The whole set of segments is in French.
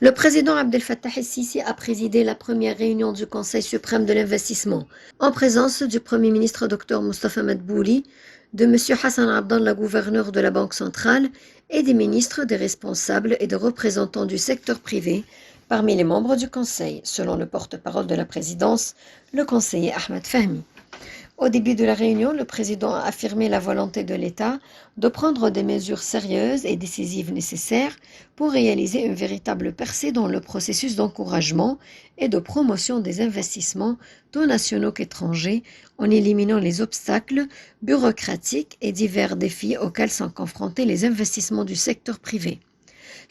Le président Abdel Fattah el-Sisi a présidé la première réunion du Conseil suprême de l'investissement, en présence du Premier ministre Dr Moustapha Madbouli, de M. Hassan Abdallah, gouverneur de la Banque centrale, et des ministres, des responsables et des représentants du secteur privé parmi les membres du Conseil, selon le porte-parole de la présidence, le conseiller Ahmed Fahmi. Au début de la réunion, le président a affirmé la volonté de l'État de prendre des mesures sérieuses et décisives nécessaires pour réaliser une véritable percée dans le processus d'encouragement et de promotion des investissements, tant nationaux qu'étrangers, en éliminant les obstacles bureaucratiques et divers défis auxquels sont confrontés les investissements du secteur privé.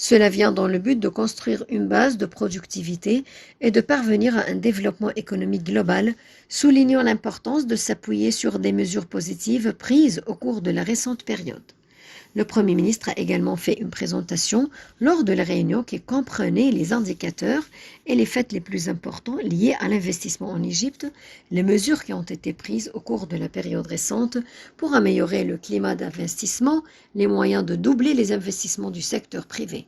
Cela vient dans le but de construire une base de productivité et de parvenir à un développement économique global, soulignant l'importance de s'appuyer sur des mesures positives prises au cours de la récente période. Le Premier ministre a également fait une présentation lors de la réunion qui comprenait les indicateurs et les faits les plus importants liés à l'investissement en Égypte, les mesures qui ont été prises au cours de la période récente pour améliorer le climat d'investissement, les moyens de doubler les investissements du secteur privé.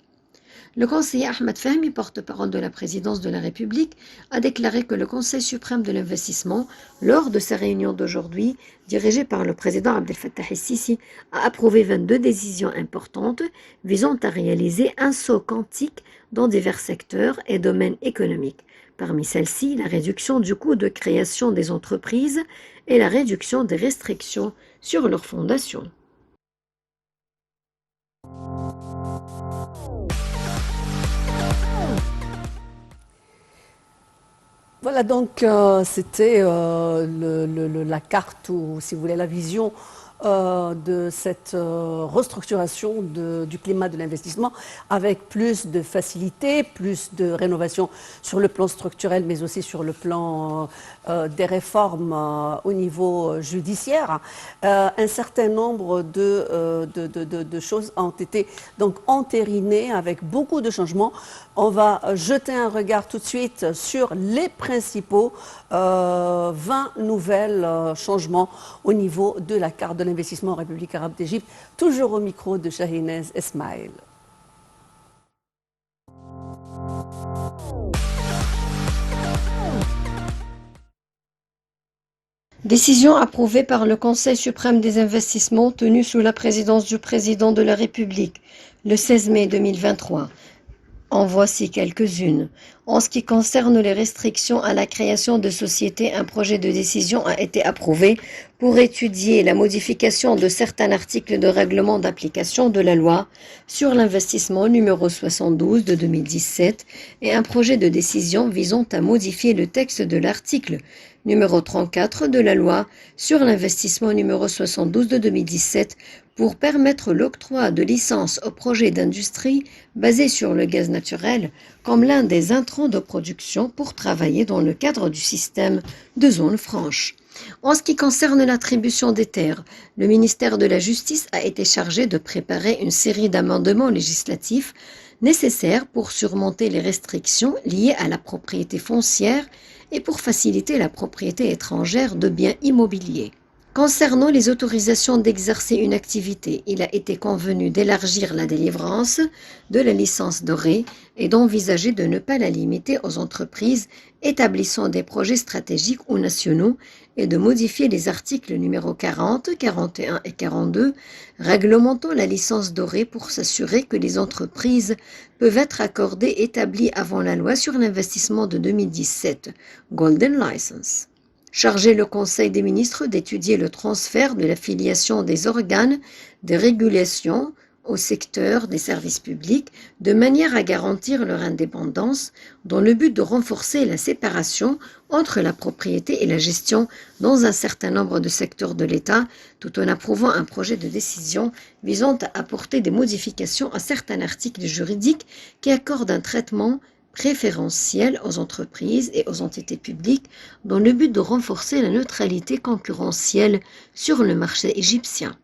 Le conseiller Ahmed Fahmi, porte-parole de la présidence de la République, a déclaré que le Conseil suprême de l'investissement, lors de sa réunion d'aujourd'hui, dirigée par le président Abdel Fattah el-Sisi, a approuvé 22 décisions importantes visant à réaliser un saut quantique dans divers secteurs et domaines économiques. Parmi celles-ci, la réduction du coût de création des entreprises et la réduction des restrictions sur leur fondation. Voilà, donc c'était la carte ou, si vous voulez, la vision de cette restructuration du climat de l'investissement avec plus de facilité, plus de rénovation sur le plan structurel, mais aussi sur le plan des réformes au niveau judiciaire. Un certain nombre de choses ont été donc entérinées avec beaucoup de changements. On va jeter un regard tout de suite sur les principaux 20 nouvelles changements au niveau de la carte de l'investissement en République arabe d'Égypte, toujours au micro de Shahinez Esmail. Décision approuvée par le Conseil suprême des investissements tenu sous la présidence du président de la République le 16 mai 2023. En voici quelques-unes. En ce qui concerne les restrictions à la création de sociétés, un projet de décision a été approuvé pour étudier la modification de certains articles de règlement d'application de la loi sur l'investissement numéro 72 de 2017 et un projet de décision visant à modifier le texte de l'article numéro 34 de la loi sur l'investissement numéro 72 de 2017 pour permettre l'octroi de licences aux projets d'industrie basés sur le gaz naturel comme l'un des intrants de production pour travailler dans le cadre du système de zone franche. En ce qui concerne l'attribution des terres, le ministère de la Justice a été chargé de préparer une série d'amendements législatifs nécessaires pour surmonter les restrictions liées à la propriété foncière et pour faciliter la propriété étrangère de biens immobiliers. Concernant les autorisations d'exercer une activité, il a été convenu d'élargir la délivrance de la licence dorée et d'envisager de ne pas la limiter aux entreprises établissant des projets stratégiques ou nationaux et de modifier les articles numéro 40, 41 et 42 réglementant la licence dorée pour s'assurer que les entreprises peuvent être accordées établies avant la loi sur l'investissement de 2017, Golden License. Chargé le Conseil des ministres d'étudier le transfert de l'affiliation des organes de régulation au secteur des services publics de manière à garantir leur indépendance dans le but de renforcer la séparation entre la propriété et la gestion dans un certain nombre de secteurs de l'État, tout en approuvant un projet de décision visant à apporter des modifications à certains articles juridiques qui accordent un traitement préférentiel aux entreprises et aux entités publiques dans le but de renforcer la neutralité concurrentielle sur le marché égyptien.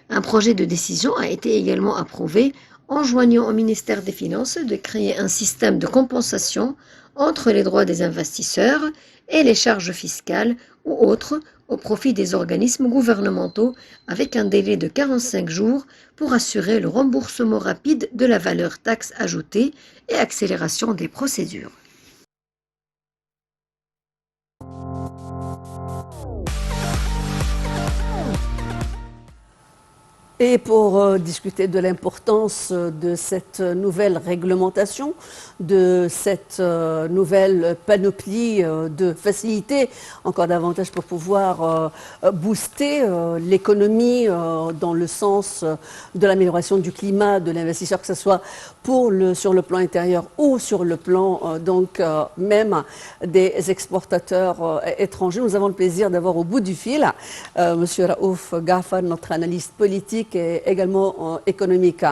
Un projet de décision a été également approuvé enjoignant au ministère des Finances de créer un système de compensation entre les droits des investisseurs et les charges fiscales ou autres au profit des organismes gouvernementaux avec un délai de 45 jours pour assurer le remboursement rapide de la valeur taxe ajoutée et accélération des procédures. Et pour discuter de l'importance de cette nouvelle réglementation, de cette nouvelle panoplie de facilités, encore davantage pour pouvoir booster l'économie dans le sens de l'amélioration du climat de l'investisseur, que ce soit sur le plan intérieur ou sur le plan même des exportateurs étrangers. Nous avons le plaisir d'avoir au bout du fil Monsieur Raouf Ghafar, notre analyste politique et également économique.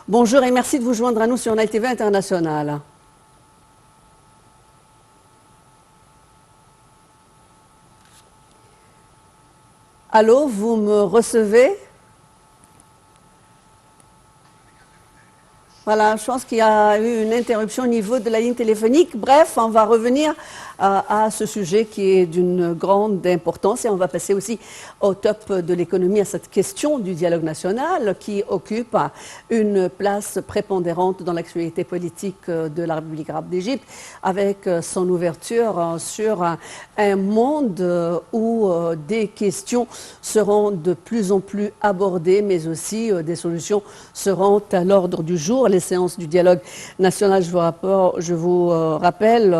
Bonjour et merci de vous joindre à nous sur Night TV International. Allô, vous me recevez? Voilà, je pense qu'il y a eu une interruption au niveau de la ligne téléphonique. Bref, on va revenir à ce sujet qui est d'une grande importance et on va passer aussi au top de l'économie, à cette question du dialogue national qui occupe une place prépondérante dans l'actualité politique de la République arabe d'Égypte avec son ouverture sur un monde où des questions seront de plus en plus abordées mais aussi des solutions seront à l'ordre du jour. Les séances du dialogue national, je vous rappelle,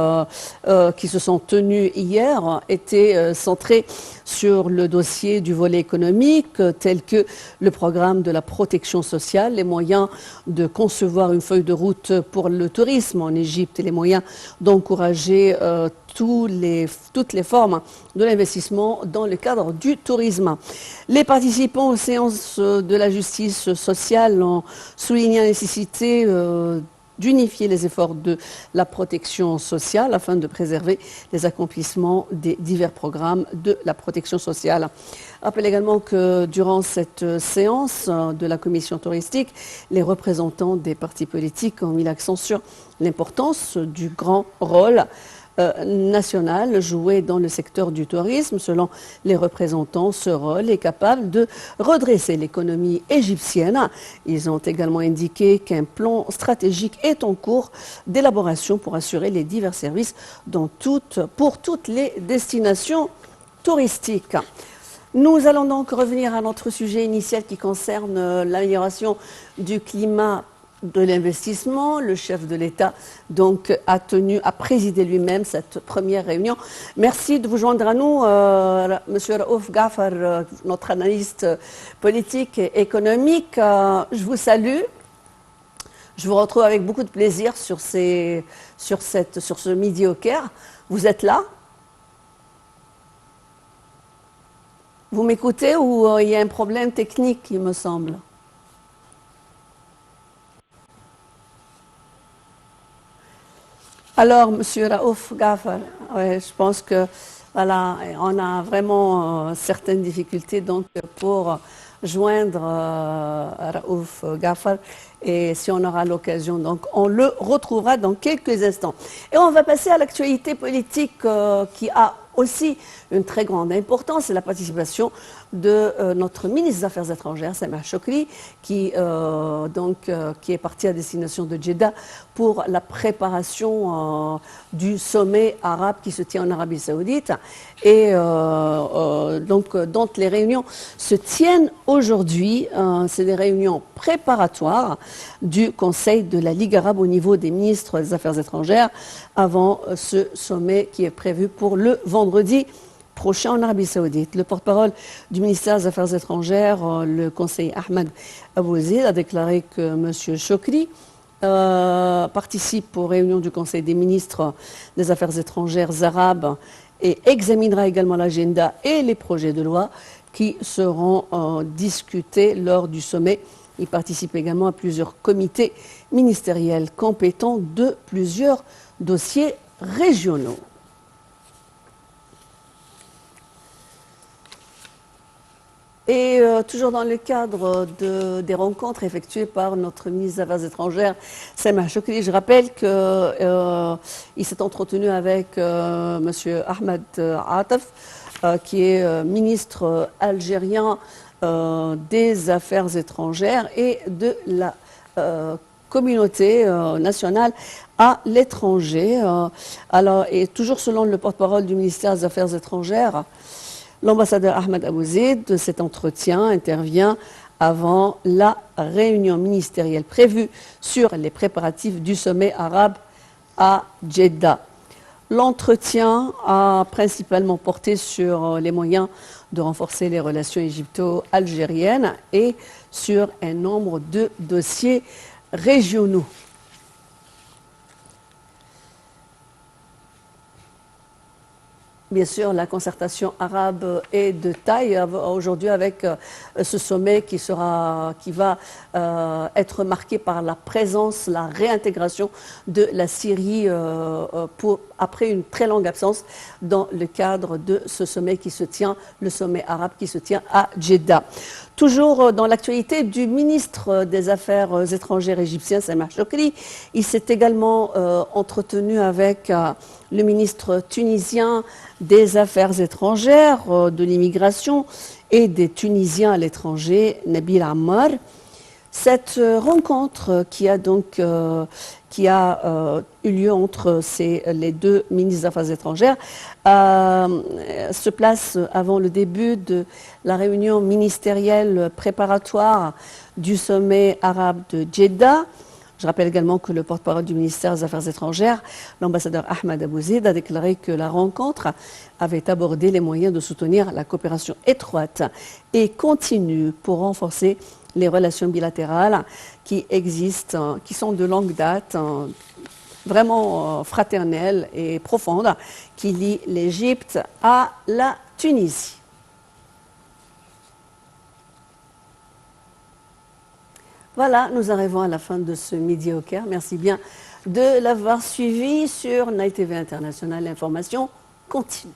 qui se sont tenues hier, étaient centrées sur le dossier du volet économique, tel que le programme de la protection sociale, les moyens de concevoir une feuille de route pour le tourisme en Égypte et les moyens d'encourager toutes les formes de l'investissement dans le cadre du tourisme. Les participants aux séances de la justice sociale ont souligné la nécessité d'unifier les efforts de la protection sociale afin de préserver les accomplissements des divers programmes de la protection sociale. Je rappelle également que durant cette séance de la commission touristique, les représentants des partis politiques ont mis l'accent sur l'importance du grand rôle national joué dans le secteur du tourisme. Selon les représentants, ce rôle est capable de redresser l'économie égyptienne. Ils ont également indiqué qu'un plan stratégique est en cours d'élaboration pour assurer les divers services pour toutes les destinations touristiques. Nous allons donc revenir à notre sujet initial qui concerne l'amélioration du climat de l'investissement. Le chef de l'État donc a présidé lui-même cette première réunion. Merci de vous joindre à nous, Monsieur Raouf Ghafar, notre analyste politique et économique. Je vous salue. Je vous retrouve avec beaucoup de plaisir sur ce Midi au Caire. Vous êtes là? Vous m'écoutez ou il y a un problème technique, il me semble? Alors, Monsieur Raouf Ghafar, ouais, je pense que voilà, on a vraiment certaines difficultés donc pour joindre Raouf Ghafar et si on aura l'occasion, donc on le retrouvera dans quelques instants. Et on va passer à l'actualité politique qui a aussi une très grande importance, c'est la participation de notre ministre des Affaires étrangères, Sameh Shoukry, qui est parti à destination de Jeddah pour la préparation du sommet arabe qui se tient en Arabie Saoudite. Et donc les réunions se tiennent aujourd'hui. C'est des réunions préparatoires du Conseil de la Ligue arabe au niveau des ministres des Affaires étrangères avant ce sommet qui est prévu pour le vendredi prochain en Arabie Saoudite. Le porte-parole du ministère des Affaires étrangères, le conseiller Ahmed Abouazid, a déclaré que M. Shoukry participe aux réunions du Conseil des ministres des Affaires étrangères arabes et examinera également l'agenda et les projets de loi qui seront discutés lors du sommet. Il participe également à plusieurs comités ministériels compétents de plusieurs dossiers régionaux. Et toujours dans le cadre des rencontres effectuées par notre ministre des Affaires étrangères, Sameh Choukri, je rappelle qu'il s'est entretenu avec M. Ahmed Atef, qui est ministre algérien des Affaires étrangères et de la communauté nationale à l'étranger. Alors, et toujours selon le porte-parole du ministère des Affaires étrangères, l'ambassadeur Ahmed Abouzid, de cet entretien, intervient avant la réunion ministérielle prévue sur les préparatifs du sommet arabe à Jeddah. L'entretien a principalement porté sur les moyens de renforcer les relations égypto-algériennes et sur un nombre de dossiers régionaux. Bien sûr, la concertation arabe est de taille aujourd'hui avec ce sommet qui va être marqué par la présence, la réintégration de la Syrie après une très longue absence dans le cadre de ce sommet qui se tient, le sommet arabe qui se tient à Jeddah. Toujours dans l'actualité du ministre des Affaires étrangères égyptien, Sameh Choukri, il s'est également entretenu avec le ministre tunisien des Affaires étrangères, de l'immigration et des Tunisiens à l'étranger, Nabil Ammar. Cette rencontre qui a eu lieu entre les deux ministres des Affaires étrangères se place avant le début de la réunion ministérielle préparatoire du sommet arabe de Jeddah. Je rappelle également que le porte-parole du ministère des Affaires étrangères, l'ambassadeur Ahmed Abouzid, a déclaré que la rencontre avait abordé les moyens de soutenir la coopération étroite et continue pour renforcer les relations bilatérales qui existent, qui sont de longue date, vraiment fraternelles et profondes, qui lient l'Égypte à la Tunisie. Voilà, nous arrivons à la fin de ce Midi au Caire. Merci bien de l'avoir suivi sur Night TV International. L'information continue.